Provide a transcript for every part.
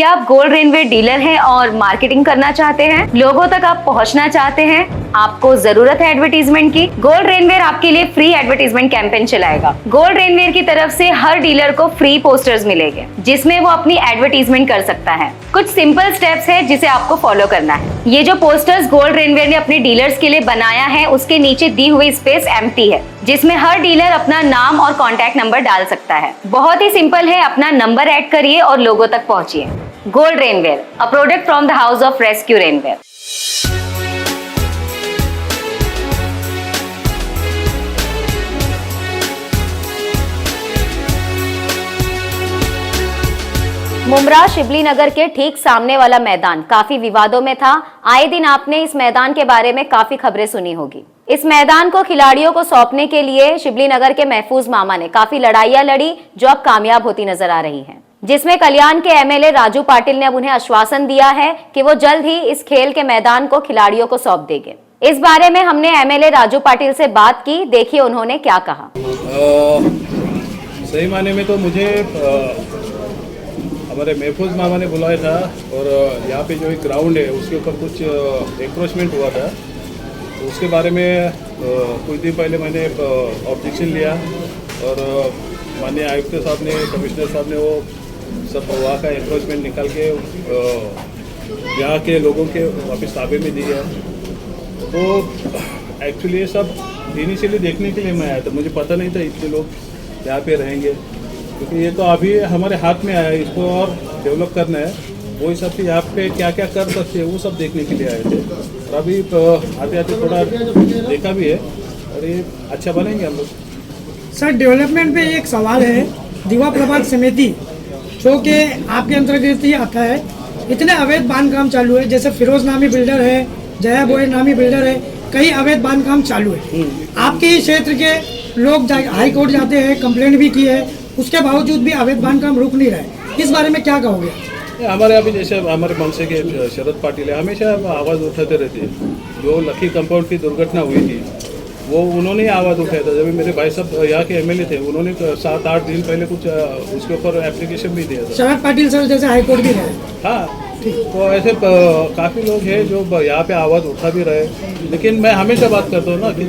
क्या आप gold रेनवेयर dealer हैं और मार्केटिंग करना चाहते हैं? लोगों तक आप पहुंचना चाहते हैं? आपको जरूरत है एडवर्टीजमेंट की? गोल्ड रेनवेयर आपके लिए फ्री एडवर्टीजमेंट कैंपेन चलाएगा। गोल्ड रेनवेयर की तरफ से हर डीलर को फ्री पोस्टर्स मिलेंगे जिसमें वो अपनी एडवर्टीजमेंट कर सकता है। कुछ सिंपल स्टेप्स है जिसे आपको फॉलो करना है। ये जो पोस्टर्स गोल्ड रेनवेयर ने अपने डीलर्स के लिए बनाया है उसके नीचे दी हुई स्पेस एम्प्टी है जिसमें हर डीलर अपना नाम और कॉन्टैक्ट नंबर डाल सकता है। बहुत ही सिंपल है, अपना नंबर ऐड करिए और लोगों तक पहुंचिए। Gold rainwear, a product from the house of rescue rainwear. Mumbra Shibli Nagar के ठीक सामने वाला मैदान काफी विवादों में था। आए दिन आपने इस मैदान के बारे में काफी खबरें सुनी होगी। इस मैदान को खिलाड़ियों को सौंपने के लिए शिबली नगर के महफूज मामा ने काफी लड़ाइयां लड़ी जो अब कामयाब होती नजर आ रही हैं, जिसमें कल्याण के एमएलए राजू पाटिल ने अब उन्हें आश्वासन दिया है कि वो जल्द ही इस खेल के मैदान को खिलाड़ियों को सौंप देंगे। इस बारे में हमने एमएलए राजू पाटिल से बात की, देखिए उन्होंने क्या कहा। सही माने में तो मुझे हमारे महफूज मामा ने बुलाया था और यहाँ पे जो एक ग्राउंड है उसके ऊपर कुछ एंक्रोचमेंट हुआ था, तो उसके बारे में कुछ दिन पहले मैंने ऑब्जेक्शन लिया और माननीय आयुक्त साहब ने, कमिश्नर साहब ने वो सब वहाँ का एंक्रोचमेंट निकाल के यहाँ के लोगों के वापस ताबे में दी है। तो एक्चुअली ये सब इनिशियली देखने के लिए मैं आया था, मुझे पता नहीं था इतने लोग यहाँ पे रहेंगे, क्योंकि ये तो अभी हमारे हाथ में आया है, इसको और डेवलप करना है। वो हिसाब से यहाँ पे क्या क्या कर सकते हैं वो सब देखने के लिए आए थे और अभी आते आते थोड़ा देखा भी है और ये अच्छा बनेंगे हम लोग। सर, डेवलपमेंट पे एक सवाल है। दीवा प्रभात समिति जो कि आपके अंतर्गत ही आता है, इतने अवैध बांध काम चालू है, जैसे फिरोज नामी बिल्डर है, जया बोए नामी बिल्डर है, कई अवैध बांध काम चालू है। आपके ही क्षेत्र के लोग हाई कोर्ट जाते हैं, कंप्लेंट भी की है, उसके बावजूद भी अवैध बांध काम रुक नहीं रहा है। इस बारे में क्या कहोगे? हमारे अभी जैसे हमारे मनसे के शरद पाटिल है, हमेशा आवाज़ उठाते रहते हैं। जो लखी कंपाउंड की दुर्घटना हुई थी वो उन्होंने आवाज़ उठाया था। जब मेरे भाई साहब यहाँ के एमएलए थे, उन्होंने 7-8 दिन पहले कुछ उसके ऊपर एप्लीकेशन भी दिया था। शरद पाटिल सर जैसे हाईकोर्ट भी रहे। हाँ, तो ऐसे काफ़ी लोग हैं जो यहाँ पे आवाज़ उठा भी रहे, लेकिन मैं हमेशा बात करता हूँ ना कि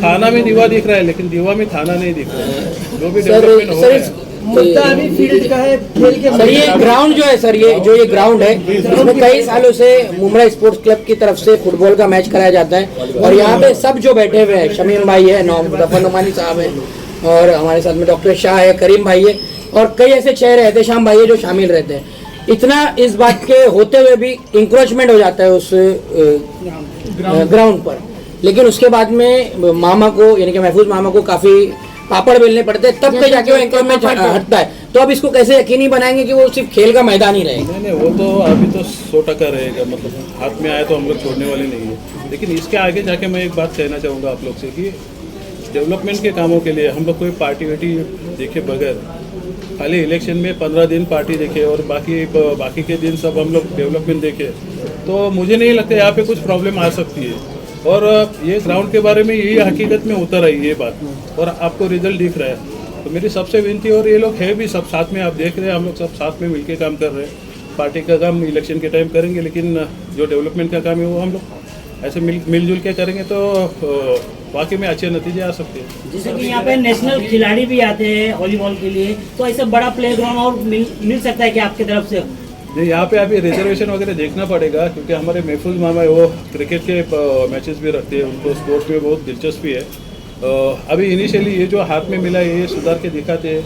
थाना में दीवा दिख रहा है लेकिन दीवा में थाना नहीं दिख रहा है। जो भी डेवलपमेंट हो रहा है मुद्दा अभी फील्ड का है, खेल के सर ये ग्राउंड जो है सर, ये ग्राउंड है, इसमें कई सालों से मुमरा स्पोर्ट्स क्लब की तरफ से फुटबॉल का मैच कराया जाता है और यहाँ पे सब जो बैठे हुए हैं, शमीम भाई है, मुजफ्फर नुमानी साहब है और हमारे साथ में डॉक्टर शाह है, करीम भाई है और कई ऐसे चेहरे एहतेशाम भाई है जो शामिल रहते हैं। इतना इस बात के होते हुए भी इंक्रोचमेंट हो जाता है उस ग्राउंड पर, लेकिन उसके बाद में मामा को यानी कि महफूज मामा को काफी पापड़ बेलने पड़ते हैं, तब कहीं जाके वो एंकरेजमेंट हटता है। तो अब इसको कैसे यकीनी बनाएंगे कि वो सिर्फ खेल का मैदान ही रहेगा? नहीं, वो तो अभी तो 100% रहेगा, मतलब हाथ में आया तो हम लोग छोड़ने वाले नहीं है। लेकिन इसके आगे जाके मैं एक बात कहना चाहूँगा आप लोग से कि डेवलपमेंट के कामों के लिए हम लोग कोई पार्टी वार्टी देखे बगैर, खाली इलेक्शन में 15 दिन पार्टी देखे और बाकी के दिन सब हम लोग डेवलपमेंट देखे, तो मुझे नहीं लगता यहाँ पे कुछ प्रॉब्लम आ सकती है। और ये ग्राउंड के बारे में यही हकीकत में उतर आई ये बात और आपको रिजल्ट दिख रहा है। तो मेरी सबसे विनती, और ये लोग है भी सब साथ में, आप देख रहे हैं हम लोग सब साथ में मिलके काम कर रहे हैं। पार्टी का काम इलेक्शन के टाइम करेंगे, लेकिन जो डेवलपमेंट का काम है वो हम लोग ऐसे मिलजुल के करेंगे तो वाकई में अच्छे नतीजे आ सकते हैं। जैसे कि यहाँ पे नेशनल खिलाड़ी भी आते हैं वॉलीबॉल के लिए, तो ऐसा बड़ा प्ले ग्राउंड और मिल सकता है कि आपकी तरफ से? नहीं, यहाँ पे अभी रिजर्वेशन वगैरह देखना पड़ेगा, क्योंकि हमारे महफूज मामा है वो क्रिकेट के मैचेस भी रखते हैं, उनको स्पोर्ट्स में बहुत दिलचस्पी है। अभी इनिशियली ये जो हाथ में मिला है ये सुधार के दिखाते हैं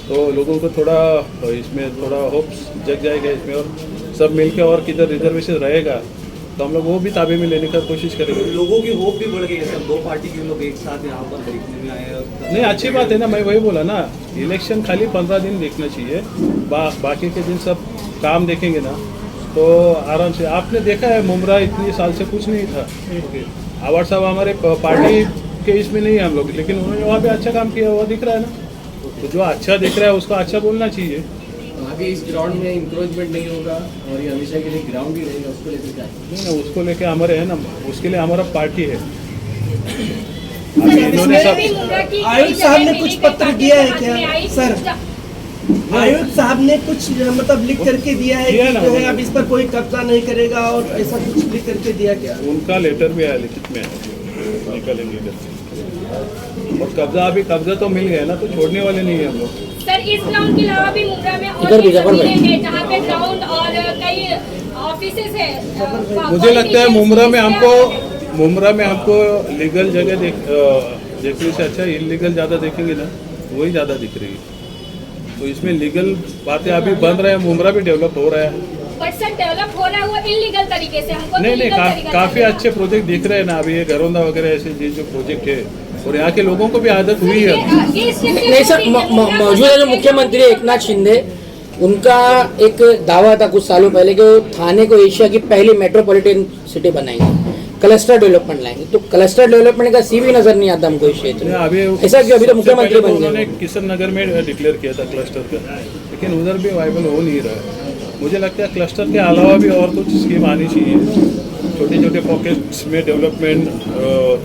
तो लोगों को थोड़ा इसमें थोड़ा होप्स जग जाएगा इसमें, और सब मिलकर और किधर रिजर्वेशन रहेगा तो हम लोग वो भी ताबे में लेने का कोशिश करेंगे। लोगों की होप भी बढ़ गई है सर, 2 पार्टी के लोग एक साथ यहाँ पर देखने में आए हैं। नहीं, अच्छी बात है ना, मैं वही बोला ना, इलेक्शन खाली 15 दिन देखना चाहिए, बाकी के दिन सब काम देखेंगे ना तो आराम से। आपने देखा है मुमरा इतनी साल से कुछ नहीं था। आवाड़ साहब हमारे पार्टी के इसमें नहीं है हम लोग, लेकिन उन्होंने वहाँ पे अच्छा काम किया, वो दिख रहा है ना। तो जो अच्छा दिख रहा है उसको अच्छा बोलना चाहिए। आगे इस ग्राउंड में इंक्रोचमेंट नहीं होगा और ये हमेशा के लिए ग्राउंड ही रहेगा, उसको लेकर क्या? नहीं, उसको लेके हमारे है ना, उसके लिए हमारा पार्टी है। आयुक्त साहब ने कुछ पत्र दिया है क्या सर? आयुक्त साहब ने कुछ मतलब लिख करके दिया है दिया कि ना, जो है अब इस पर कोई कब्जा नहीं करेगा और ऐसा कुछ लिख करके दिया क्या? उनका लेटर भी आया लिखित में, निकलेंगे करके। और कब्जा तो मिल गया ना, तो छोड़ने वाले नहीं है हम लोग। सर इस ग्राउंड के अलावा भी मुंब्रा में और इधर भी भी जफर भाई। जमीनें हैं जहाँ पे ग्राउंड और कई ऑफिसेज है। मुझे लगता है मुंब्रा में हमको लीगल जगह देखने से अच्छा इलीगल ज़्यादा देखेंगे ना, वही ज़्यादा दिख रही है। तो इसमें लीगल बातें अभी बन रहे हैं, मुंब्रा भी डेवलप हो रहा है। बट सर डेवलप हो रहा है वो इलीगल तरीके से, हमको नहीं लीगल तरीका काफ़ी चाहिए। अच्छे प्रोजेक्ट दिख रहे हैं ना अभी, ये घरौंदा वगैरह ऐसे जो प्रोजेक्ट है, और यहाँ के लोगों को भी आदत हुई है। नहीं सर, मौजूदा जो मुख्यमंत्री एक नाथ शिंदे, उनका एक दावा था कुछ सालों पहले कि वो थाने को एशिया की पहली मेट्रोपॉलिटन सिटी बनाएंगे, क्लस्टर डेवलपमेंट लाएंगे। तो क्लस्टर डेवलपमेंट का सी भी नजर नहीं आता हमको इस क्षेत्र में। अभी ऐसा क्यों? अभी तो सबसे मुख्यमंत्री पहले तो बन उन्होंने गए। किशन नगर में डिक्लेयर किया था क्लस्टर का, लेकिन उधर भी वाइबल हो नहीं रहा है। मुझे लगता है क्लस्टर के अलावा भी और कुछ स्कीम आनी चाहिए, छोटे छोटे पॉकेट्स में डेवलपमेंट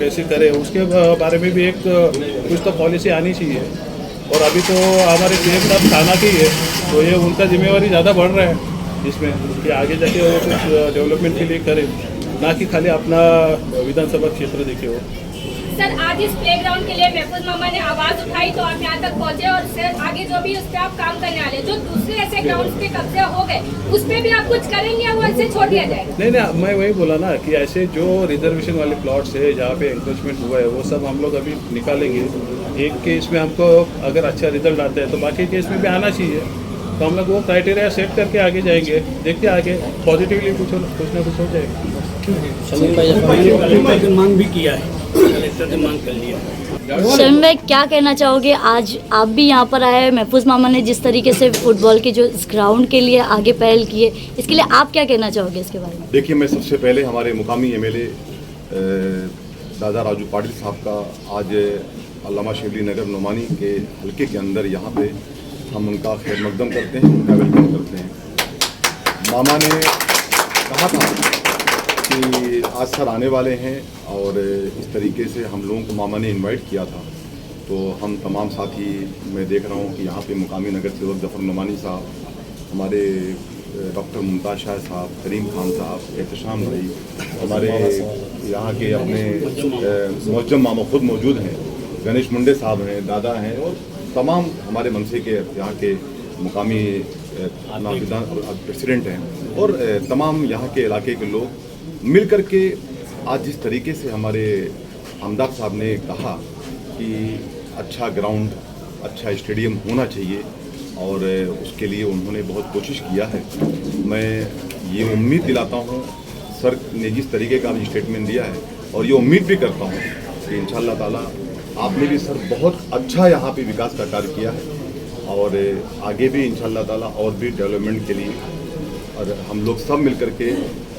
कैसे करें उसके बारे में भी एक कुछ तो पॉलिसी आनी चाहिए। और अभी तो हमारे सीएम साहब थाना के ही है, तो ये उनका जिम्मेवारी ज़्यादा बढ़ रहा है इसमें कि आगे जाके वो कुछ डेवलपमेंट के लिए करें, ना कि खाली अपना विधानसभा क्षेत्र देखे हो। सर आज इस प्लेग्राउंड के लिए महफूज मामा ने आवाज उठाई तो आप यहाँ तक पहुँचे और सर आगे जो भी उस पर आप काम करने वाले, जो दूसरे ऐसे ग्राउंड पे कब्जे हो गए उस पर भी आप कुछ करेंगे या वो ऐसे छोड़ दिया जाएगा? नहीं, मैं वही बोला ना कि ऐसे जो रिजर्वेशन वाले प्लॉट्स है जहाँ पे एंक्रोचमेंट हुआ है वो सब हम लोग अभी निकालेंगे। एक केस में हमको अगर अच्छा रिजल्ट आता है तो बाकी केस में भी आना चाहिए, तो हम लोग वो क्राइटेरिया सेट करके आगे जाएंगे। देखते आगे पॉजिटिवली कुछ ना कुछ हो जाएगा। शमीम भाई कलेक्टर ने मांग भी किया है, कलेक्टर ने मांग कर लिया। शमीम भाई क्या कहना चाहोगे, आज आप भी यहाँ पर आए हैं, महफूज मामा ने जिस तरीके से फुटबॉल के जो इस ग्राउंड के लिए आगे पहल की है, इसके लिए आप क्या कहना चाहोगे इसके बारे में? देखिए, मैं सबसे पहले हमारे मुकामी एमएलए दादा राजू पाटिल साहब का आज अल्लामा शिबली नगर नोमानी के हल्के के अंदर यहाँ पे हम उनका खैर मकदम करते हैं, उनका वेलकम करते हैं। मामा ने कहा था कि आज सर आने वाले हैं और इस तरीके से हम लोगों को मामा ने इनवाइट किया था, तो हम तमाम साथी, मैं देख रहा हूँ कि यहाँ पे मुकामी नगर सेवक जफर नोमानी साहब, हमारे डॉक्टर मुमताज़ शाह साहब, करीम खान साहब, एहतशाम भाई, हमारे यहाँ के अपने मुअज्जम मामा खुद मौजूद हैं, गणेश मुंडे साहब हैं, दादा हैं, और तमाम हमारे मनसे के यहाँ के मुकामी प्रेसिडेंट हैं, और तमाम यहाँ के इलाके के लोग मिल कर के आज जिस तरीके से हमारे हमदार साहब ने कहा कि अच्छा ग्राउंड, अच्छा स्टेडियम होना चाहिए, और उसके लिए उन्होंने बहुत कोशिश किया है। मैं ये उम्मीद दिलाता हूँ, सर ने जिस तरीके का स्टेटमेंट दिया है, और ये उम्मीद भी करता हूँ कि इंशाअल्लाह ताला आपने भी सर बहुत अच्छा यहाँ पे विकास का कार्य किया है, और आगे भी इंशाअल्लाह ताला और भी डेवलपमेंट के लिए और हम लोग सब मिल कर के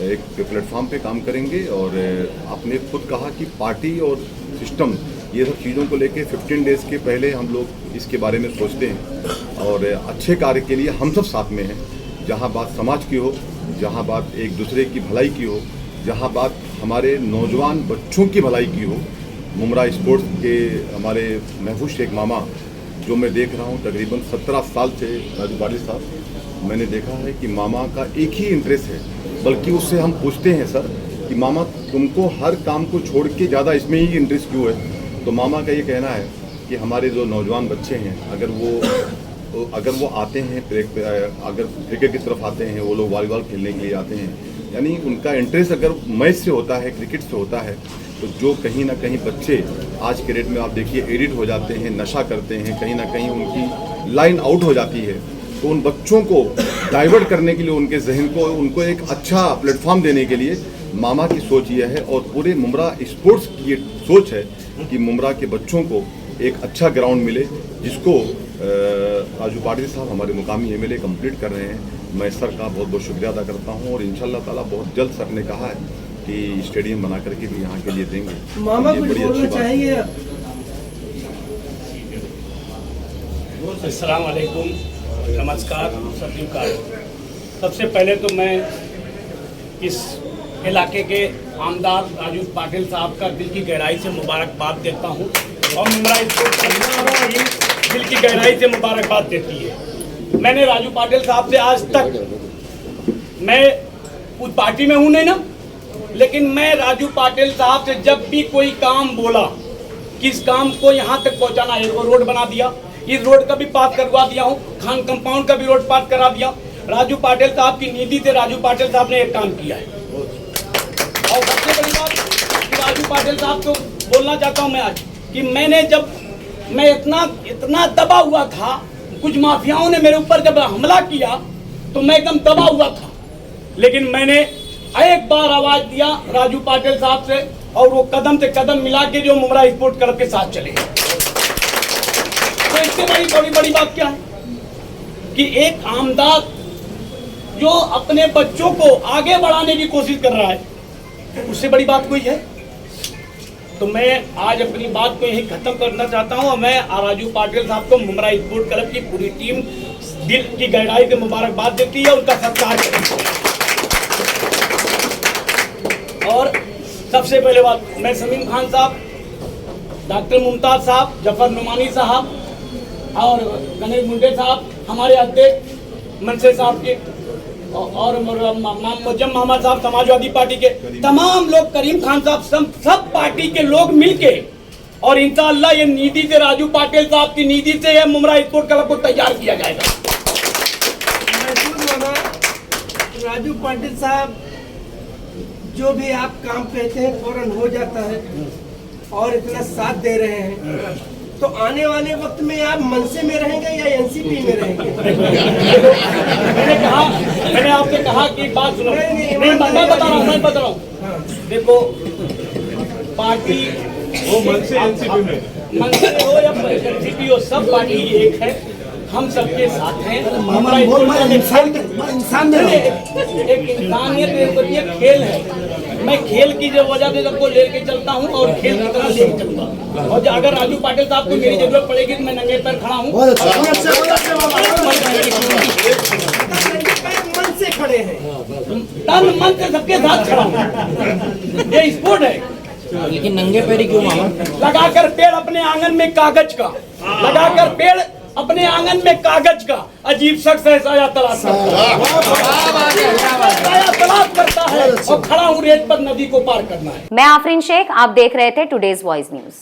एक प्लेटफॉर्म पे काम करेंगे। और आपने खुद कहा कि पार्टी और सिस्टम, ये सब चीज़ों को लेके 15 डेज़ के पहले हम लोग इसके बारे में सोचते हैं, और अच्छे कार्य के लिए हम सब साथ में हैं। जहाँ बात समाज की हो, जहाँ बात एक दूसरे की भलाई की हो, जहाँ बात हमारे नौजवान बच्चों की भलाई की हो। मुमरा स्पोर्ट्स के हमारे महफूज शेख मामा, जो मैं देख रहा हूँ तकरीबन 17 साल से, राजू पाटिल साहब, मैंने देखा है कि मामा का एक ही इंटरेस्ट है, बल्कि उससे हम पूछते हैं सर कि मामा तुमको हर काम को छोड़ के ज़्यादा इसमें ही इंटरेस्ट क्यों है? तो मामा का ये कहना है कि हमारे जो नौजवान बच्चे हैं, अगर वो आते हैं, अगर क्रिकेट की तरफ आते हैं, वो लोग वॉलीबॉल खेलने के लिए आते हैं, यानी उनका इंटरेस्ट अगर मैच से होता है, क्रिकेट से होता है, तो जो कहीं ना कहीं बच्चे आज के डेट में आप देखिए एडिट हो जाते हैं, नशा करते हैं, कहीं ना कहीं उनकी लाइन आउट हो जाती है, तो उन बच्चों को डाइवर्ट करने के लिए, उनके जहन को, उनको एक अच्छा प्लेटफॉर्म देने के लिए मामा की सोच ये है, और पूरे मुमरा स्पोर्ट्स की ये सोच है कि मुमरा के बच्चों को एक अच्छा ग्राउंड मिले, जिसको राजू पाटिल साहब हमारे मुकामी एमएलए कंप्लीट कर रहे हैं। मैं सर का बहुत बहुत शुक्रिया अदा करता हूं, और इंशाल्लाह ताला बहुत जल्द सर ने कहा है कि स्टेडियम बना करके भी यहाँ के लिए देंगे। मामा कुछ बोलना चाहेंगे? अस्सलाम वालेकुम, नमस्कार, सत्युकार। सबसे पहले तो मैं इस इलाके के आमदार राजू पाटिल साहब का दिल की गहराई से मुबारकबाद देता हूँ, और मुमरा स्पोर्ट्स दिल की गहराई से मुबारकबाद देती है। मैंने राजू पाटिल साहब से आज तक, मैं उस पार्टी में हूं नहीं ना, लेकिन मैं राजू पाटिल साहब से जब भी कोई काम बोला कि इस काम को यहाँ तक पहुँचाना है, वो रोड बना दिया, इस रोड का भी पास करवा दिया हूँ, खान कंपाउंड का भी रोड पास करा दिया। राजू पाटिल साहब की नीति से राजू पाटिल साहब ने एक काम किया है। और सबसे बड़ी बात कि राजू पाटिल साहब को बोलना चाहता हूँ मैं आज कि मैं इतना दबा हुआ था, कुछ माफियाओं ने मेरे ऊपर जब हमला किया तो मैं एकदम दबा हुआ था, लेकिन मैंने एक बार आवाज दिया राजू पाटिल साहब से और वो कदम से कदम मिला के जो मुमरा स्पोर्ट क्लब के साथ चले। तो इससे बड़ी बात क्या है कि एक आमदार जो अपने बच्चों को आगे बढ़ाने की कोशिश कर रहा है, उससे बड़ी बात कोई है? तो मैं आज अपनी बात को यही खत्म करना चाहता हूं और मैं राजू पाटिल साहब को मुमरा स्पोर्ट क्लब की पूरी टीम दिल की गहराई से मुबारकबाद देती है, उनका सत्कार करती है। और सबसे पहले बात, मैं समीम खान साहब, डॉक्टर मुमताज साहब, जफर नुमानी साहब और गणेश मुंडे साहब, हमारे अध्यक्ष मनसे साहब के और मुजम मोहम्मद साहब समाजवादी पार्टी के, तमाम लोग, करीम खान साहब, सब पार्टी के लोग मिलके और इंशाअल्लाह ये नीति से, राजू पाटिल साहब की नीति से, यह मुमरा स्पोर्ट क्लब को तैयार किया जाएगा। राजू पाटिल साहब जो भी आप काम कहते हैं फौरन हो जाता है और इतना साथ दे रहे हैं, तो आने वाले वक्त में आप मनसे में रहेंगे या एनसीपी में रहेंगे? मैंने आपसे कहा कि बात सुनो, मैं बता रहा हूँ। देखो पार्टी वो मनसे एनसीपी में, मनसे हो या एनसीपी हो, सब पार्टी एक है, हम सबके साथ हैं। एक इंसानियत ये खेल है, मैं खेल की जो वजह से सबको लेके चलता हूँ और खेल की तरह लेके चलूंगा। और अगर राजू पाटिल साहब को मेरी जरूरत पड़ेगी तो मैं नंगे पैर खड़ा हूँ। मन से खड़े हैं, तन मन से सबके साथ खड़ा हूँ। ये स्पोर्ट है। लेकिन नंगे पैरी क्यों मामा? लगाकर पेड़ अपने आंगन में कागज का, लगाकर पेड़ अपने आंगन में कागज का, अजीब शख्स है साया तलाश करता है और खड़ा हूँ रेत पर, नदी को पार करना है। मैं आफरीन शेख, आप देख रहे थे टुडेज वॉइस न्यूज।